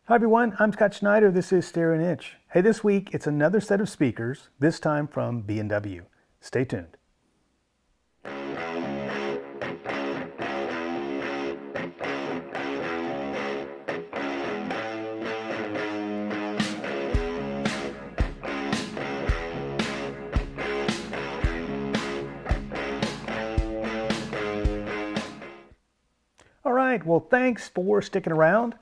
Hi everyone, I'm Scott Schneider. This is Stereo and Itch. Hey, this week it's another set of speakers, this time from B&W. Stay tuned. All right, well, thanks for sticking around.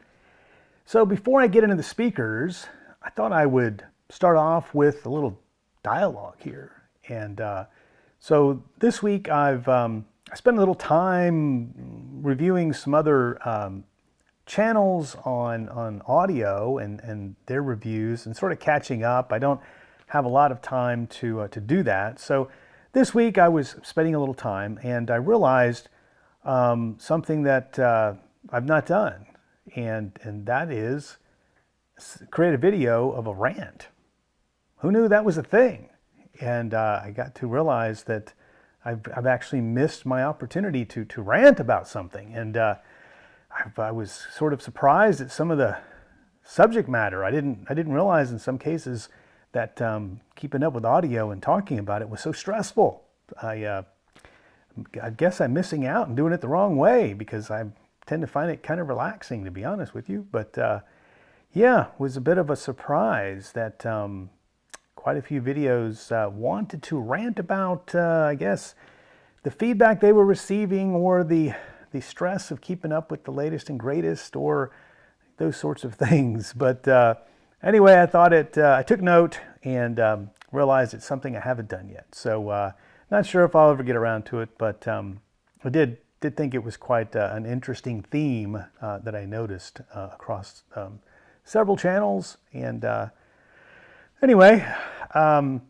So before I get into the speakers, I thought I would start off with a little dialogue here. And so this week I spent a little time reviewing some other channels on audio and their reviews and sort of catching up. I don't have a lot of time to do that. So this week I was spending a little time and I realized something that I've not done. And that is create a video of a rant. Who knew that was a thing? And I got to realize that I've actually missed my opportunity to rant about something. And I was sort of surprised at some of the subject matter. I didn't realize in some cases that keeping up with audio and talking about it was so stressful. I guess I'm missing out and doing it the wrong way because I tend to find it kind of relaxing, to be honest with you. But yeah, it was a bit of a surprise that quite a few videos wanted to rant about, I guess, the feedback they were receiving or the stress of keeping up with the latest and greatest or those sorts of things. But anyway, I thought I took note and realized it's something I haven't done yet. So not sure if I'll ever get around to it, but I did think it was quite an interesting theme that I noticed across several channels. And anyway, I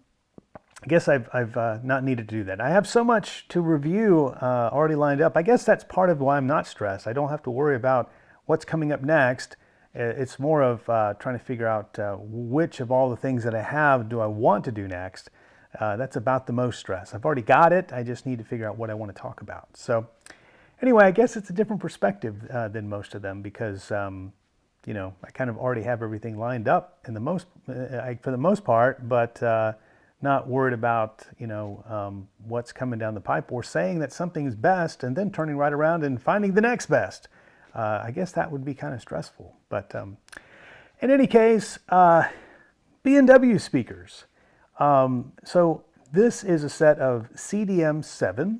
guess I've not needed to do that. I have so much to review already lined up. I guess that's part of why I'm not stressed. I don't have to worry about what's coming up next. It's more of trying to figure out which of all the things that I have do I want to do next. That's about the most stress. I've already got it. I just need to figure out what I want to talk about. So anyway, I guess it's a different perspective than most of them because, you know, I kind of already have everything lined up for the most part, but not worried about, you know, what's coming down the pipe or saying that something is best and then turning right around and finding the next best. I guess that would be kind of stressful. But in any case, B&W speakers. So this is a set of CDM7.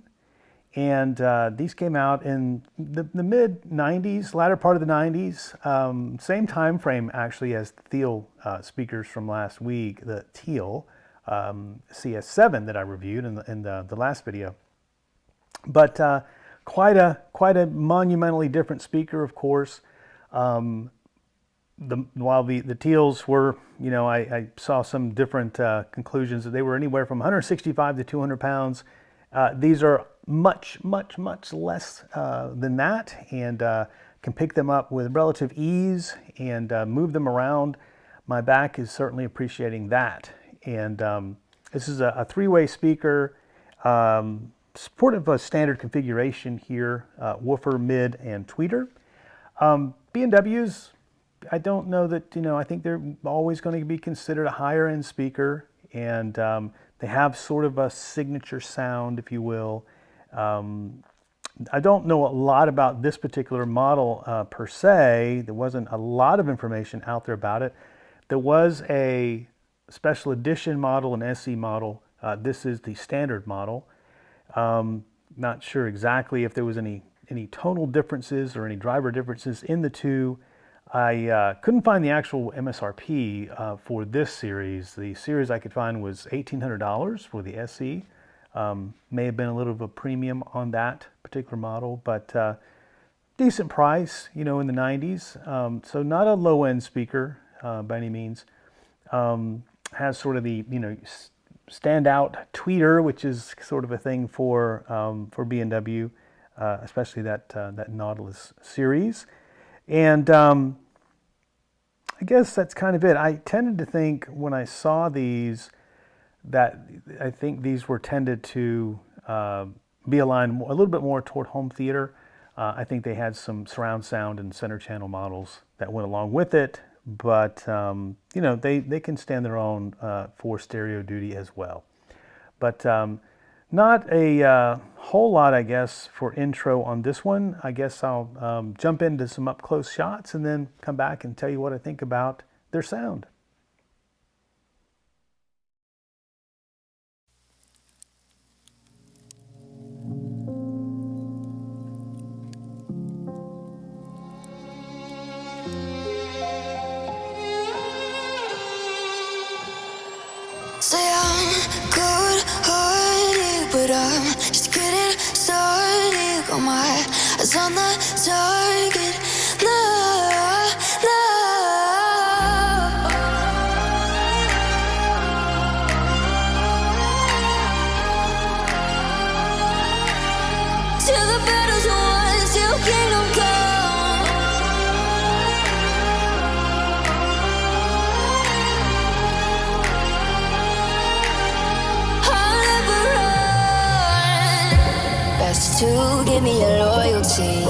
And these came out in the mid 90s, latter part of the 90s, same time frame actually as the Teal speakers from last week, the Teal CS7 that I reviewed in the last video. But quite a monumentally different speaker, of course. While the Teals were, you know, I saw some different conclusions that they were anywhere from 165 to 200 pounds. These are much less than that and can pick them up with relative ease and move them around. My back is certainly appreciating that. And this is a three-way speaker, supportive of a standard configuration here, woofer, mid, and tweeter. B&W's, I don't know that, you know, I think they're always going to be considered a higher end speaker, and they have sort of a signature sound, if you will. I don't know a lot about this particular model per se. There wasn't a lot of information out there about it. There was a special edition model, an SE model. This is the standard model. Not sure exactly if there was any tonal differences or any driver differences in the two. I couldn't find the actual MSRP for this series. The series I could find was $1,800 for the SE. May have been a little of a premium on that particular model, but decent price, you know, in the 90s. So not a low-end speaker by any means. Has sort of the, you know, standout tweeter, which is sort of a thing for B&W, especially that Nautilus series. And I guess that's kind of it. I tended to think when I saw these that I think these were tended to be aligned a little bit more toward home theater. I think they had some surround sound and center channel models that went along with it, but you know, they can stand their own for stereo duty as well. But not a whole lot, I guess, for intro on this one. I guess I'll jump into some up-close shots and then come back and tell you what I think about their sound. Say I'm good-hearted, but I'm just getting started. Got my eyes on the target. No, no. Till the battle's won, till kingdom come. To give me your loyalty,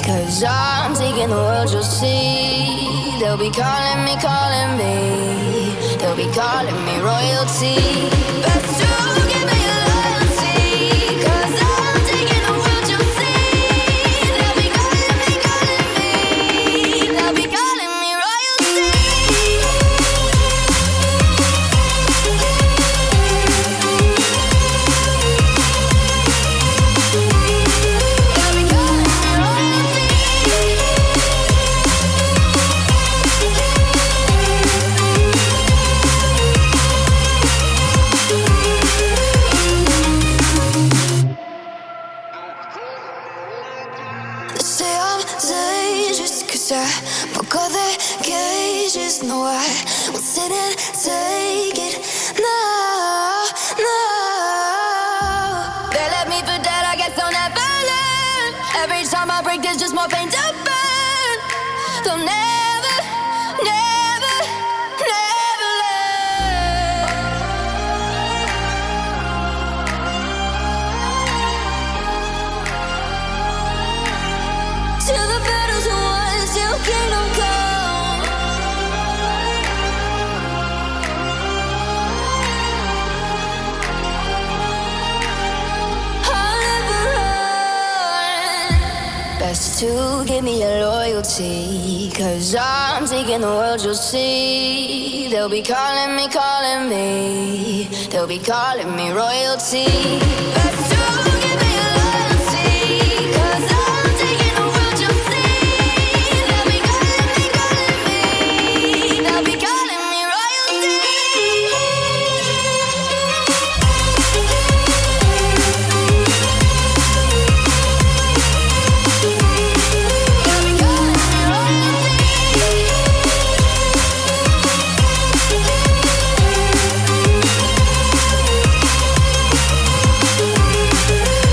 'cause I'm taking the world, you'll see. They'll be calling me, they'll be calling me royalty. Best to give me your loyalty, 'cause I'm taking the world, you'll see. They'll be calling me, they'll be calling me royalty. I broke all the cages, no, I won't sit and take it. No, no. They left me for dead, I guess I'll never learn. Every time I break, there's just more pain to burn. They'll never, never, never learn. Till the battle's won, till kingdom come. I'll never run. Best to give me your loyalty, 'cause I'm taking the world, you'll see. They'll be calling me, they'll be calling me royalty. Best to give me your loyalty, 'cause I'm taking the world, you'll see. They'll be calling me, they'll be calling me royalty. They'll be calling me royalty.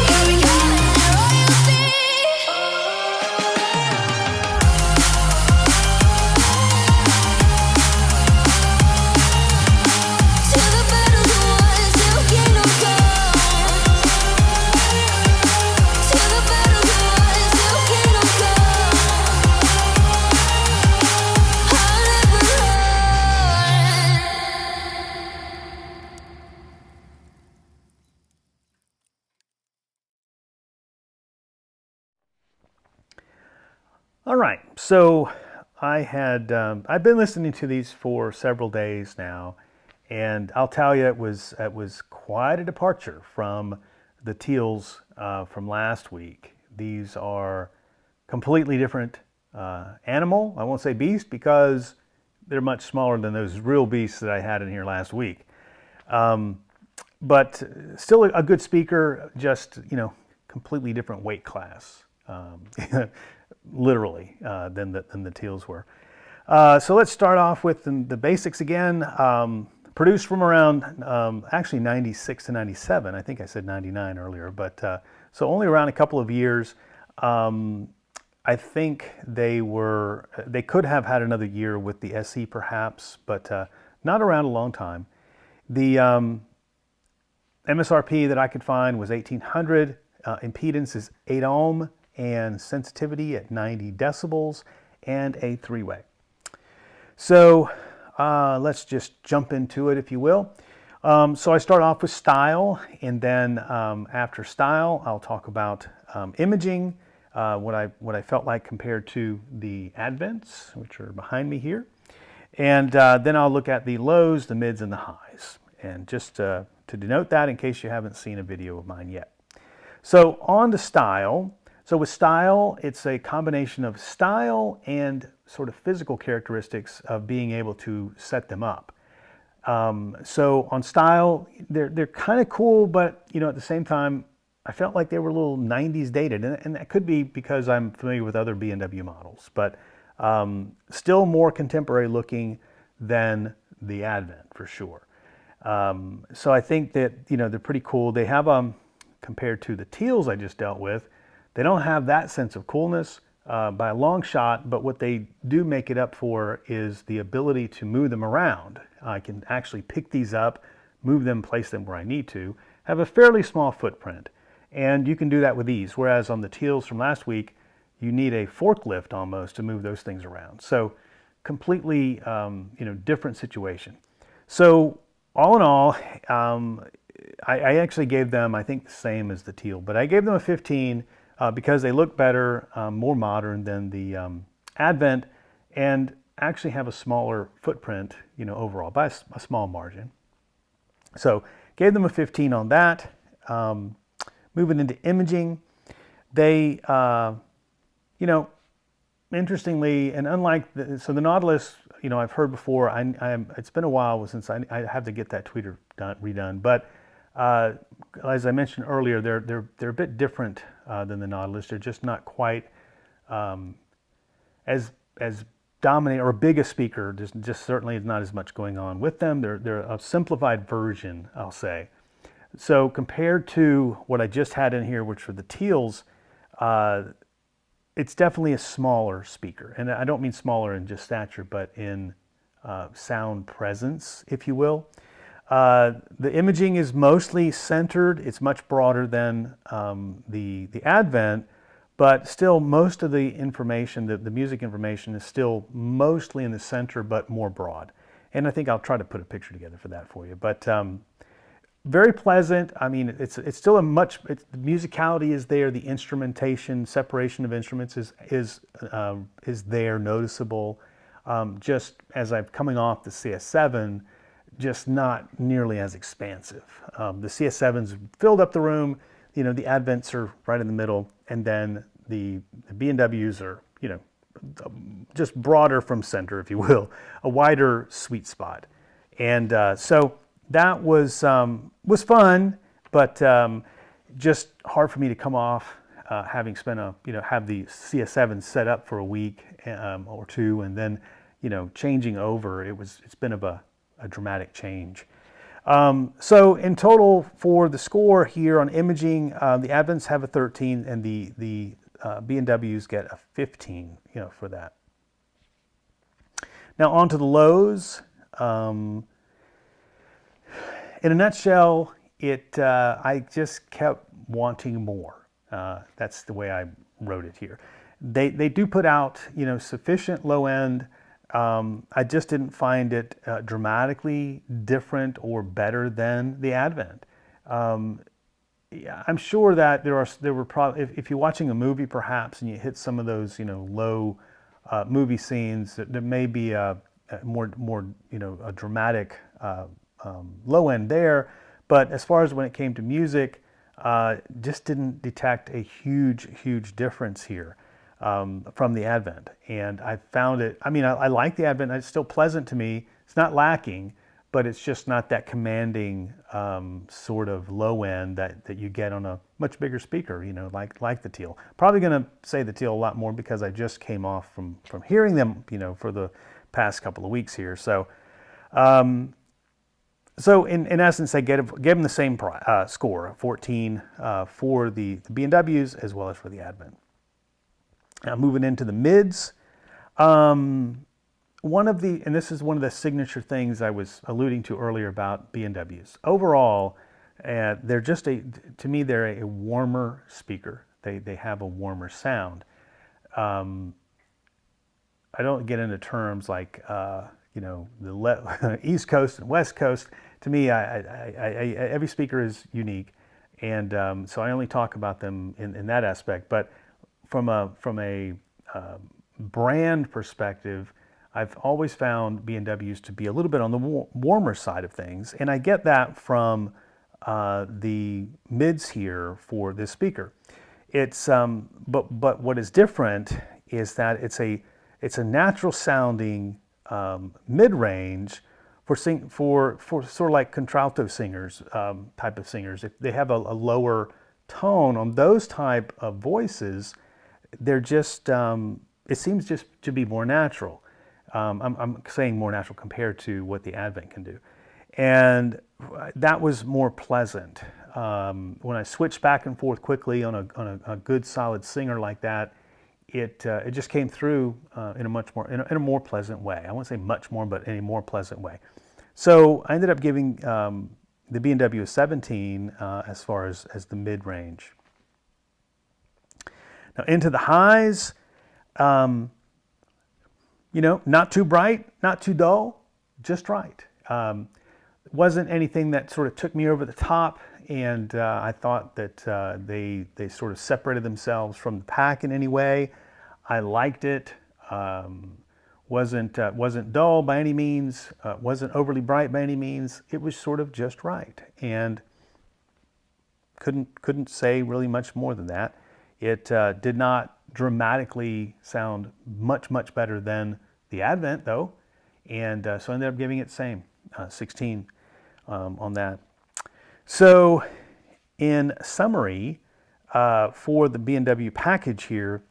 They'll be calling me royalty. Till the battle's won, till kingdom come. Till the battle's won, till kingdom come. I'll never run. All right, so I've been listening to these for several days now, and I'll tell you, it was quite a departure from the teals from last week. These are completely different animal. I won't say beast because they're much smaller than those real beasts that I had in here last week. But still a good speaker, just, you know, completely different weight class. Literally, than the teals were. So let's start off with the basics again. Produced from around actually 96 to 97. I think I said 99 earlier, but so only around a couple of years. I think they could have had another year with the SE perhaps, but not around a long time. The MSRP that I could find was 1800. Impedance is 8 ohm. and sensitivity at 90 decibels, and a three-way. So let's just jump into it, if you will. So I start off with style, and then after style, I'll talk about imaging, what I felt like compared to the Advents, which are behind me here. And then I'll look at the lows, the mids, and the highs. And just to denote that in case you haven't seen a video of mine yet. So on to style. So with style, it's a combination of style and sort of physical characteristics of being able to set them up. So on style, they're kind of cool, but at the same time, I felt like they were a little 90s dated, and that could be because I'm familiar with other B&W models, but still more contemporary looking than the Advent for sure. So I think that they're pretty cool. They have compared to the teals I just dealt with, they don't have that sense of coolness by a long shot, but what they do make it up for is the ability to move them around. I can actually pick these up, move them, place them where I need to, have a fairly small footprint, and you can do that with ease, whereas on the teals from last week, you need a forklift almost to move those things around. So completely different situation. So all in all, I actually gave them, I think, the same as the teal, but I gave them a 15 because they look better, more modern than the Advent, and actually have a smaller footprint, overall, by a small margin. So gave them a 15 on that. Moving into imaging, they, interestingly, and unlike the Nautilus, I've heard before, it's been a while since I have to get that tweeter redone, but as I mentioned earlier, they're a bit different than the Nautilus. They're just not quite as dominant or big a speaker. Just certainly is not as much going on with them. They're a simplified version, I'll say. So compared to what I just had in here, which were the teals, it's definitely a smaller speaker. And I don't mean smaller in just stature, but in sound presence, if you will. The imaging is mostly centered. It's much broader than the Advent, but still most of the information, the music information, is still mostly in the center, but more broad. And I think I'll try to put a picture together for that for you. But very pleasant. I mean, it's still the musicality is there. The instrumentation, separation of instruments is there, noticeable. Just as I'm coming off the CS7, just not nearly as expansive. The CS7s filled up the room. The Advents are right in the middle, and then the B&Ws are just broader from center, if you will, a wider sweet spot. And so that was fun, but just hard for me to come off having spent have the CS7 set up for a week or two, and then changing over. It's been of a dramatic change. So in total for the score here on imaging, the Advents have a 13, and the B&Ws get a 15, for that. Now on to the lows. In a nutshell, I just kept wanting more. That's the way I wrote it here. They do put out sufficient low end. I just didn't find it dramatically different or better than the Advent. I'm sure that there were probably, if you're watching a movie perhaps and you hit some of those low movie scenes, there may be a more a dramatic low end there. But as far as when it came to music, just didn't detect a huge difference here. From the Advent, and I found it, I like the Advent. It's still pleasant to me. It's not lacking, but it's just not that commanding sort of low end that you get on a much bigger speaker, like the teal. Probably going to say the teal a lot more because I just came off from hearing them, for the past couple of weeks here. So in essence, I gave them the same score, 14 for the B&Ws as well as for the Advent. Now moving into the mids, and this is one of the signature things I was alluding to earlier about B&Ws. Overall, they're just to me, they're a warmer speaker They have a warmer sound. I don't get into terms like the East Coast and West Coast. To me, every speaker is unique, and so I only talk about them in that aspect. But from a brand perspective, I've always found B&Ws to be a little bit on the warmer side of things, and I get that from the mids here for this speaker. It's but what is different is that it's a natural sounding mid-range for sort of like contralto singers, type of singers. If they have a lower tone on those type of voices, they're just it seems just to be more natural. I'm saying more natural compared to what the Advent can do, and that was more pleasant. When I switched back and forth quickly on a good solid singer like that, it just came through in a more pleasant way. I won't say much more, but in a more pleasant way. So I ended up giving the B&W 17 as far as the mid range. Now into the highs, not too bright, not too dull, just right. It wasn't anything that sort of took me over the top, and I thought that they sort of separated themselves from the pack in any way. I liked it. Wasn't dull by any means. Wasn't overly bright by any means. It was sort of just right, and couldn't say really much more than that. It did not dramatically sound much better than the Advent though, and so I ended up giving it the same 16 on that. So in summary, for the B&W package here,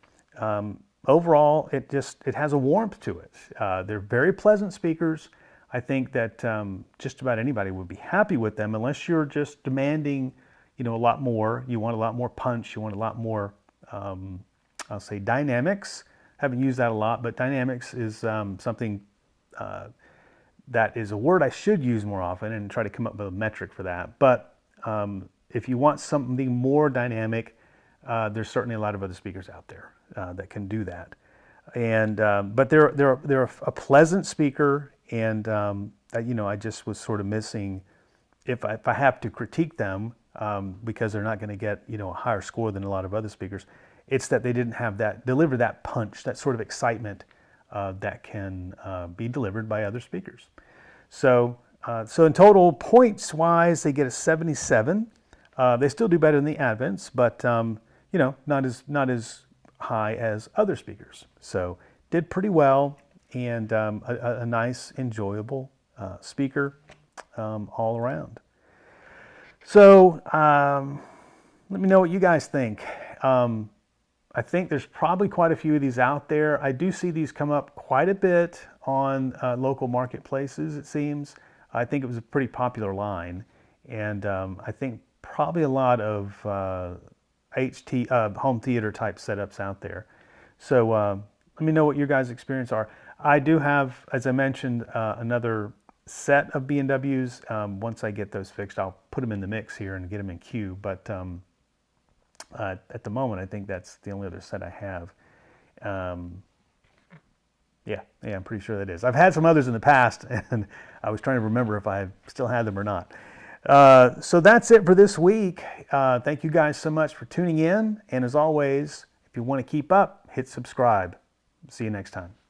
overall it has a warmth to it. They're very pleasant speakers. I think that just about anybody would be happy with them, unless you're just demanding a lot more. You want a lot more punch, you want a lot more I'll say dynamics. Haven't used that a lot, but dynamics is something that is a word I should use more often and try to come up with a metric for that. But if you want something more dynamic, there's certainly a lot of other speakers out there that can do that. And but they're a pleasant speaker, and I just was sort of missing, if I have to critique them because they're not going to get a higher score than a lot of other speakers, it's that they didn't have deliver that punch, that sort of excitement that can be delivered by other speakers. So in total, points wise, they get a 77. They still do better than the Advents, but not as high as other speakers. So did pretty well, and a nice, enjoyable speaker all around. So let me know what you guys think. I think there's probably quite a few of these out there. I do see these come up quite a bit on local marketplaces, it seems. I think it was a pretty popular line, and I think probably a lot of home theater type setups out there. So let me know what your guys' experience are. I do have, as I mentioned, another set of B&Ws. Once I get those fixed, I'll put them in the mix here and get them in queue. But at the moment, I think that's the only other set I have. Yeah, I'm pretty sure that is. I've had some others in the past, and I was trying to remember if I still had them or not. So that's it for this week. Thank you guys so much for tuning in. And as always, if you want to keep up, hit subscribe. See you next time.